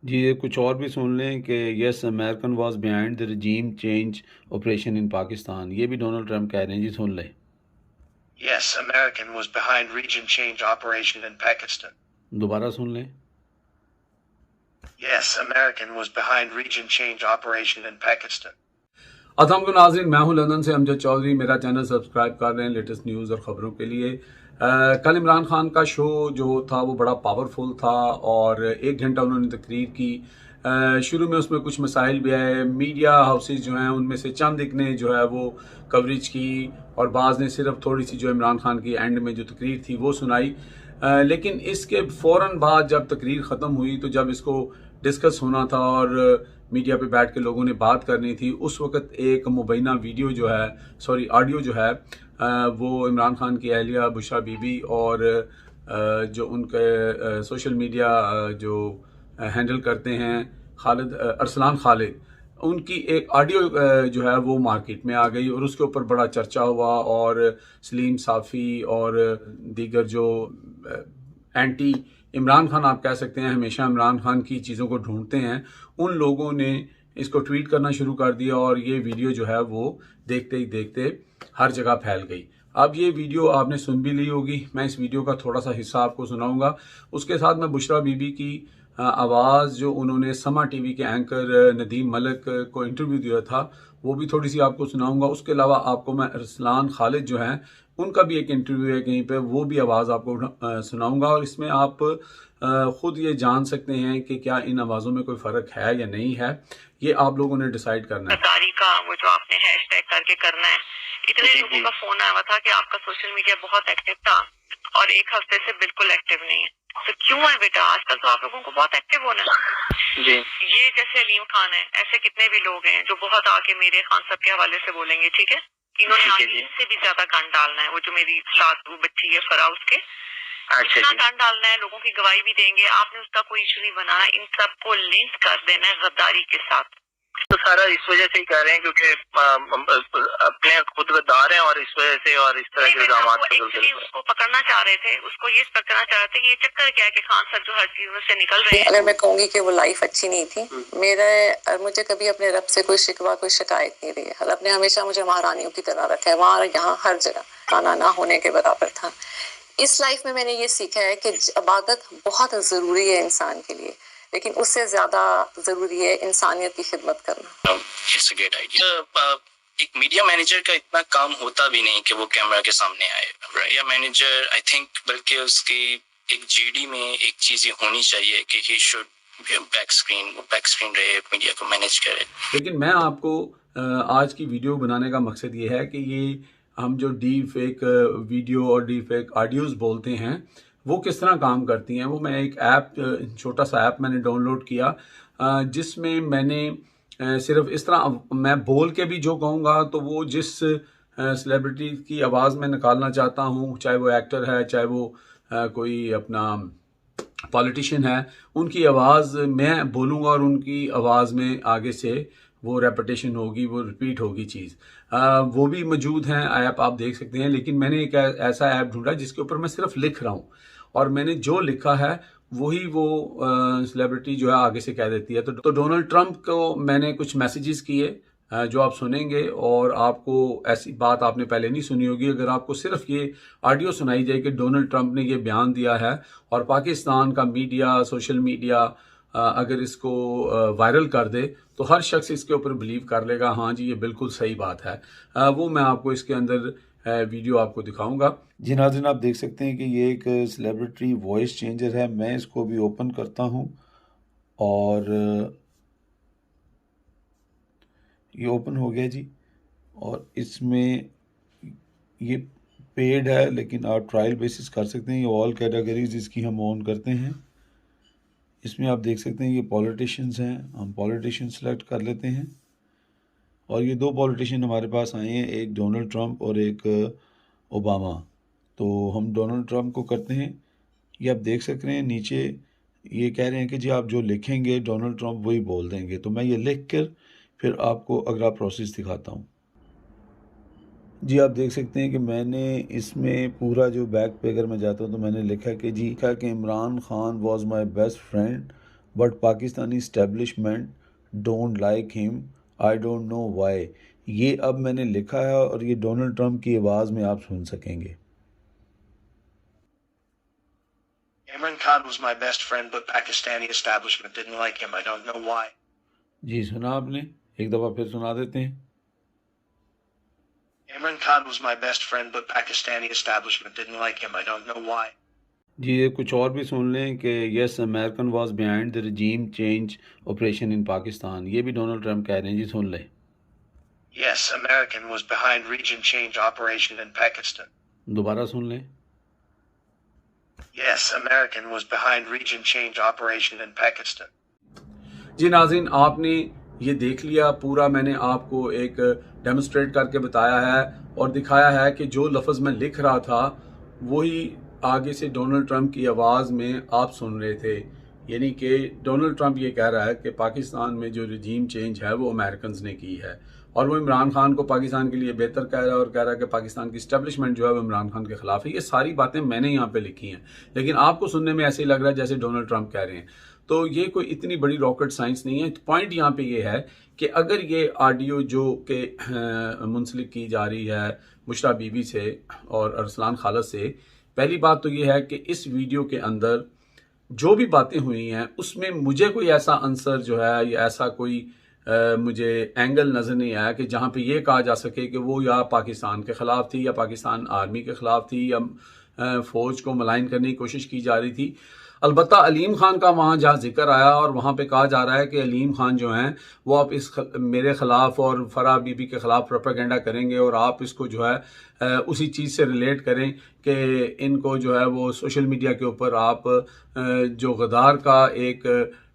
जी, ये कुछ और भी सुन लें कि yes American was behind the regime change operation in Pakistan, ये भी डोनाल्ड ट्रंप कह रहे हैं जी, सुन लें। Yes, American was behind region change operation in Pakistan. दोबारा सुन लें। Yes, American was behind region change operation in Pakistan. अस्सलाम नाज़रीन, मैं हूं लंदन से अमजद चौधरी। मेरा चैनल सब्सक्राइब कर लें लेटेस्ट न्यूज़ और ख़बरों के लिए। कल इमरान खान का शो जो था वो बड़ा पावरफुल था और 1 घंटा उन्होंने तकरीर की। शुरू में उसमें कुछ मसाइल भी आए, मीडिया हाउसेज जो हैं उनमें से चंद एक ने जो है वो कवरेज की और बाज़ ने सिर्फ थोड़ी सी जो इमरान खान की एंड में जो तकरीर थी वो सुनाई। लेकिन इसके फ़ौरन बाद जब तकरीर ख़त्म हुई तो जब इसको डिस्कस होना था और मीडिया पे बैठ के लोगों ने बात करनी थी, उस वक्त एक मुबैना वीडियो जो है, सॉरी ऑडियो जो है, वो इमरान खान की अहलिया बुशरा बीबी और जो उनके सोशल मीडिया जो हैंडल करते हैं खालिद अरसलान खालिद, उनकी एक ऑडियो जो है वो मार्केट में आ गई और उसके ऊपर बड़ा चर्चा हुआ और सलीम साफ़ी और दीगर जो एंटी इमरान खान आप कह सकते हैं, हमेशा इमरान खान की चीज़ों को ढूंढते हैं, उन लोगों ने इसको ट्वीट करना शुरू कर दिया और ये वीडियो जो है वो देखते ही देखते हर जगह फैल गई। अब ये वीडियो आपने सुन भी ली होगी, मैं इस वीडियो का थोड़ा सा हिस्सा आपको सुनाऊंगा। उसके साथ मैं बुशरा बीबी की आवाज़ जो उन्होंने समा टीवी के एंकर नदीम मलिक को इंटरव्यू दिया था वो भी थोड़ी सी आपको सुनाऊंगा। उसके अलावा आपको मैं अरसलान खालिद जो हैं उनका भी एक इंटरव्यू है कहीं पे, वो भी आवाज़ आपको सुनाऊंगा और इसमें आप ख़ुद ये जान सकते हैं कि क्या इन आवाज़ों में कोई फ़र्क है या नहीं है, ये आप लोगों ने डिसाइड करना है। गद्दारी का वो जो आपने हैशटैग करके करना है, इतने लोगों का फ़ोन आया हुआ था कि आपका सोशल मीडिया बहुत एक्टिव था और 1 हफ्ते से बिल्कुल एक्टिव नहीं है। तो क्यों है बेटा, आजकल तो आप लोगों को बहुत एक्टिव होना है जी। ये जैसे अलीम खान है, ऐसे कितने भी लोग हैं जो बहुत आके मेरे खान साहब के हवाले से बोलेंगे, ठीक है। इन्होंने आगे इससे भी ज्यादा गंद डालना है, वो जो मेरी साथ वो बच्ची है फरा उसके इतना गंद डालना है, लोगों की गवाही भी देंगे। आपने उसका कोई इशू नहीं बनाना, इन सबको लिंक कर देना है गद्दारी के साथ। तो सारा इस वजह से ही कर रहे हैं क्योंकि अपने खुद गद्दार हैं और इस वजह से और इस तरह के इल्जाम उसको पकड़ना चाह रहे थे, उसको ये पकड़ना चाह रहे थे कि ये चक्कर क्या है कि खान साहब जो हर चीज में से निकल रहे हैं। अगर मैं कहूंगी कि वो लाइफ अच्छी नहीं थी, मुझे कभी अपने रब से कोई शिकवा कोई शिकायत नहीं रही है। रब ने हमेशा मुझे महारानियों की तरह रखा है, वहाँ यहाँ हर जगह खाना ना होने के बराबर था। इस लाइफ में मैंने ये सीखा है कि इबादत बहुत ज़रूरी है इंसान के लिए, लेकिन उससे ज़्यादा ज़रूरी है इंसानियत की खिदमत करना। It's a great idea. एक मीडिया मैनेजर का इतना काम होता भी नहीं कि वो कैमरा के सामने आए। मीडिया मैनेजर आई थिंक बल्कि उसकी एक जीडी में एक चीज़ होनी चाहिए कि ही शुड बैक स्क्रीन रहे, मीडिया को मैनेज करे। लेकिन मैं आपको आज की वीडियो बनाने का मकसद ये है कि ये हम जो डी फेक वीडियो और डी फेक ऑडियोज़ बोलते हैं वो किस तरह काम करती हैं, वो मैं एक ऐप, छोटा सा ऐप मैंने डाउनलोड किया जिसमें मैंने सिर्फ इस तरह मैं बोल के भी जो कहूँगा तो वो जिस सेलिब्रिटी की आवाज़ में निकालना चाहता हूँ, चाहे वो एक्टर है, चाहे वो कोई अपना पॉलिटिशियन है, उनकी आवाज़ मैं बोलूँगा और उनकी आवाज़ में आगे से वो रेपिटेशन होगी, वो रिपीट होगी चीज़। वो भी मौजूद हैं, ऐप आप देख सकते हैं। लेकिन मैंने एक ऐसा ऐप ढूंढा जिसके ऊपर मैं सिर्फ लिख रहा हूँ और मैंने जो लिखा है वही वो सेलिब्रिटी जो है आगे से कह देती है। तो डोनाल्ड ट्रंप को मैंने कुछ मैसेजेस किए जो आप सुनेंगे और आपको ऐसी बात आपने पहले नहीं सुनी होगी अगर आपको सिर्फ ये ऑडियो सुनाई जाए कि डोनाल्ड ट्रंप ने ये बयान दिया है और पाकिस्तान का मीडिया, सोशल मीडिया अगर इसको वायरल कर दे तो हर शख्स इसके ऊपर बिलीव कर लेगा, हाँ जी ये बिल्कुल सही बात है। वो मैं आपको इसके अंदर वीडियो आपको दिखाऊंगा। जी नाज़रीन, आप देख सकते हैं कि ये एक सेलिब्रिटी वॉइस चेंजर है। मैं इसको भी ओपन करता हूँ और ये ओपन हो गया जी। और इसमें ये पेड है लेकिन आप ट्रायल बेसिस कर सकते हैं। ये ऑल कैटेगरीज इसकी हम ऑन करते हैं। इसमें आप देख सकते हैं ये पॉलिटिशियंस हैं, हम पॉलिटिशियन सेलेक्ट कर लेते हैं और ये 2 पॉलिटिशियन हमारे पास आए हैं, एक डोनाल्ड ट्रंप और एक ओबामा। तो हम डोनाल्ड ट्रंप को करते हैं। ये आप देख सक रहे हैं नीचे ये कह रहे हैं कि जी आप जो लिखेंगे डोनाल्ड ट्रंप वही बोल देंगे। तो मैं ये लिख कर फिर आपको अगला प्रोसेस दिखाता हूँ। जी आप देख सकते हैं कि मैंने इसमें पूरा जो बैक पे अगर मैं जाता हूँ तो मैंने लिखा कि जी कि Imran Khan was my best friend but Pakistani establishment don't like him, I don't know why. ये अब मैंने लिखा है और ये डोनाल्ड ट्रंप की आवाज़ में आप सुन सकेंगे। Imran Khan was my best friend, but Pakistani establishment didn't like him. I don't know why. जी सुना आपने, एक दफ़ा फिर सुना देते हैं। Imran Khan was my best friend, but Pakistani establishment didn't like him. I don't know why. जी ये कुछ और भी सुन लें कि yes American was behind the रजीम change operation in Pakistan, ये भी डोनाल्ड ट्रंप कह रहे हैं जी, सुन लें। Yes, American was behind region change operation in Pakistan. दोबारा सुन लें। Yes, American was behind region change operation in Pakistan. जी नाज़रीन, आपने ये देख लिया पूरा, मैंने आपको एक डेमोस्ट्रेट करके बताया है और दिखाया है कि जो लफ्ज़ मैं लिख रहा था वही आगे से डोनाल्ड ट्रंप की आवाज़ में आप सुन रहे थे। यानी कि डोनाल्ड ट्रंप ये कह रहा है कि पाकिस्तान में जो रजीम चेंज है वो अमेरिकन ने की है और वो इमरान खान को पाकिस्तान के लिए बेहतर कह रहा है और कह रहा है कि पाकिस्तान की इस्टेब्लिशमेंट जो है वो इमरान खान के खिलाफ है। ये सारी बातें मैंने यहाँ पे लिखी हैं, लेकिन आपको सुनने में ऐसे ही लग रहा है जैसे डोनाल्ड ट्रंप कह रहे हैं। तो ये कोई इतनी बड़ी रॉकेट साइंस नहीं है। पॉइंट यहाँ पे ये है कि अगर ये ऑडियो जो कि मुंसलिक की जा रही है मुशरा बीबी से और अरसलान खालद से, पहली बात तो ये है कि इस वीडियो के अंदर जो भी बातें हुई हैं उसमें मुझे कोई ऐसा आंसर जो है या ऐसा कोई मुझे एंगल नज़र नहीं आया कि जहाँ पे ये कहा जा सके कि वो या पाकिस्तान के ख़िलाफ़ थी या पाकिस्तान आर्मी के ख़िलाफ़ थी या फ़ौज को मलाइन करने की कोशिश की जा रही थी। अलबत्ता अलीम खान का वहाँ जहाँ जिक्र आया और वहाँ पे कहा जा रहा है कि अलीम खान जो हैं वो आप मेरे ख़िलाफ़ और फ़राह बीबी के ख़िलाफ़ प्रोपेगेंडा करेंगे और आप इसको जो है उसी चीज़ से रिलेट करें कि इनको जो है वो सोशल मीडिया के ऊपर आप जो गद्दार का एक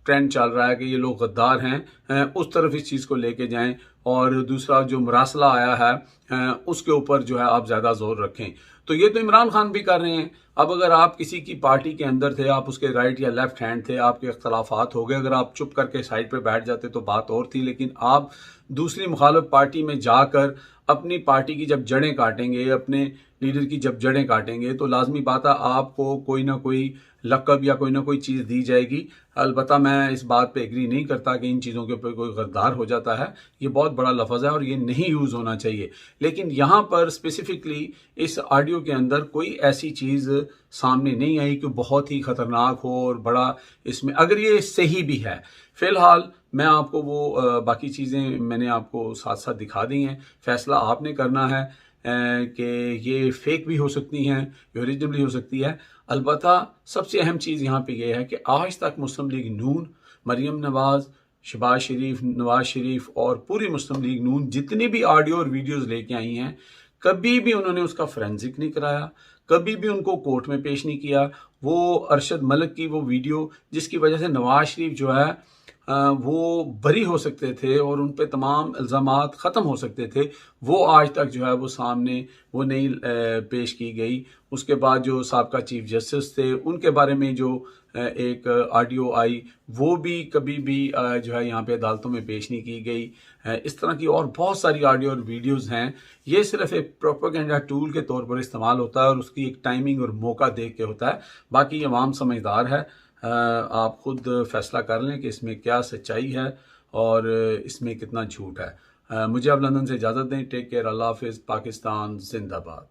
ट्रेंड चल रहा है कि ये लोग गद्दार हैं, उस तरफ इस चीज़ को लेके जाएं और दूसरा जो मरासला आया है उसके ऊपर जो है आप ज़्यादा जोर रखें। तो ये तो इमरान खान भी कर रहे हैं। अब अगर आप किसी की पार्टी के अंदर थे, आप उसके राइट या लेफ्ट हैंड थे, आपके इख्तलाफात हो गए, अगर आप चुप करके साइड पे बैठ जाते तो बात और थी, लेकिन आप दूसरी मुखालिफ पार्टी में जाकर अपनी पार्टी की जब जड़ें काटेंगे, अपने लीडर की जब जड़ें काटेंगे, तो लाजमी बात है आपको कोई ना कोई लक़ब या कोई ना कोई चीज़ दी जाएगी। अलबत्ता मैं इस बात पे एग्री नहीं करता कि इन चीज़ों के ऊपर कोई गद्दार हो जाता है, ये बहुत बड़ा लफ्ज़ है और ये नहीं यूज़ होना चाहिए। लेकिन यहाँ पर स्पेसिफिकली इस ऑडियो के अंदर कोई ऐसी चीज़ सामने नहीं आई कि बहुत ही ख़तरनाक हो और बड़ा इसमें, अगर ये सही भी है, फ़िलहाल मैं आपको वो बाकी चीज़ें मैंने आपको साथ साथ दिखा दी हैं। फ़ैसला आपने करना है कि ये फेक भी हो सकती हैं, ये ओरिजिनल भी हो सकती है। अलबत्ता सबसे अहम चीज़ यहाँ पे ये है कि आज तक मुस्लिम लीग नून, मरीम नवाज़, शहबाज शरीफ, नवाज शरीफ और पूरी मुस्लिम लीग नून जितनी भी ऑडियो और वीडियोज़ लेके आई हैं, कभी भी उन्होंने उसका फोरेंसिक नहीं कराया, कभी भी उनको कोर्ट में पेश नहीं किया। वो अरशद मलिक की वो वीडियो जिसकी वजह से नवाज शरीफ जो है वो बरी हो सकते थे और उन पे तमाम इल्ज़ामात ख़त्म हो सकते थे, वो आज तक जो है वो सामने वो नहीं पेश की गई। उसके बाद जो साबका चीफ जस्टिस थे उनके बारे में जो एक ऑडियो आई वो भी कभी भी जो है यहाँ पे अदालतों में पेश नहीं की गई। इस तरह की और बहुत सारी ऑडियो और वीडियोज़ हैं। ये सिर्फ एक प्रोपेगेंडा टूल के तौर पर इस्तेमाल होता है और उसकी एक टाइमिंग और मौका देख के होता है। बाकी अवाम समझदार है, आप खुद फैसला कर लें कि इसमें क्या सच्चाई है और इसमें कितना झूठ है। मुझे अब लंदन से इजाज़त दें। टेक केयर, अल्लाह हाफ़िज़, पाकिस्तान जिंदाबाद।